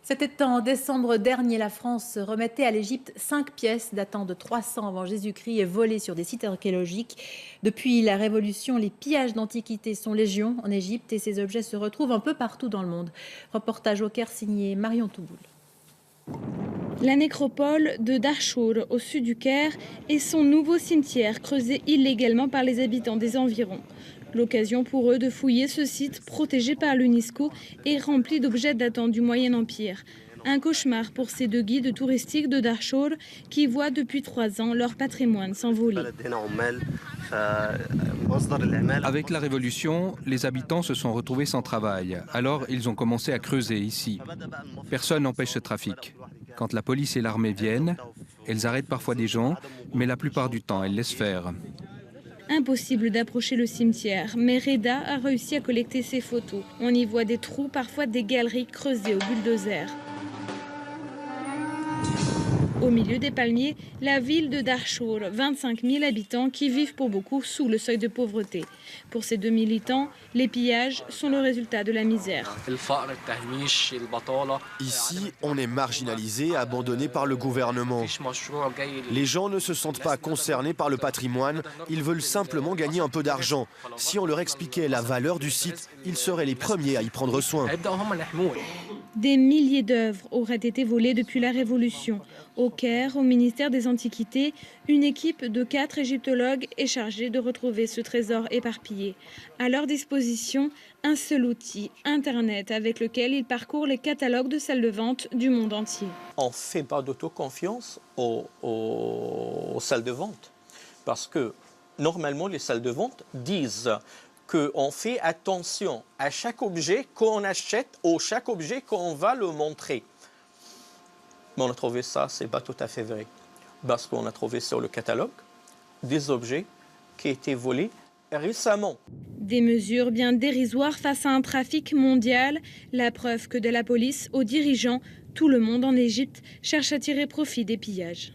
C'était en décembre dernier, la France remettait à l'Égypte 5 pièces datant de 300 avant Jésus-Christ et volées sur des sites archéologiques. Depuis la Révolution, les pillages d'antiquités sont légion en Égypte et ces objets se retrouvent un peu partout dans le monde. Reportage au Caire signé Marion Touboul. La nécropole de Darchour, au sud du Caire, est son nouveau cimetière creusé illégalement par les habitants des environs. L'occasion pour eux de fouiller ce site protégé par l'UNESCO et rempli d'objets datant du Moyen Empire. Un cauchemar pour ces deux guides touristiques de Darchour qui voient depuis 3 ans leur patrimoine s'envoler. Avec la Révolution, les habitants se sont retrouvés sans travail. Alors, ils ont commencé à creuser ici. Personne n'empêche ce trafic. Quand la police et l'armée viennent, elles arrêtent parfois des gens, mais la plupart du temps, elles laissent faire. Impossible d'approcher le cimetière, mais Reda a réussi à collecter ses photos. On y voit des trous, parfois des galeries creusées au bulldozer. Au milieu des palmiers, la ville de Darchour, 25 000 habitants qui vivent pour beaucoup sous le seuil de pauvreté. Pour ces deux militants, les pillages sont le résultat de la misère. Ici, on est marginalisé, abandonné par le gouvernement. Les gens ne se sentent pas concernés par le patrimoine, ils veulent simplement gagner un peu d'argent. Si on leur expliquait la valeur du site, ils seraient les premiers à y prendre soin. Des milliers d'œuvres auraient été volées depuis la Révolution. Au Caire, au ministère des Antiquités, une équipe de 4 égyptologues est chargée de retrouver ce trésor éparpillé. À leur disposition, un seul outil, Internet, avec lequel ils parcourent les catalogues de salles de vente du monde entier. On ne fait pas d'autoconfiance aux salles de vente parce que normalement les salles de vente disent qu'on fait attention à chaque objet qu'on achète ou chaque objet qu'on va le montrer. Mais on a trouvé ça, c'est pas tout à fait vrai. Parce qu'on a trouvé sur le catalogue des objets qui étaient volés récemment. Des mesures bien dérisoires face à un trafic mondial. La preuve que de la police aux dirigeants, tout le monde en Égypte cherche à tirer profit des pillages.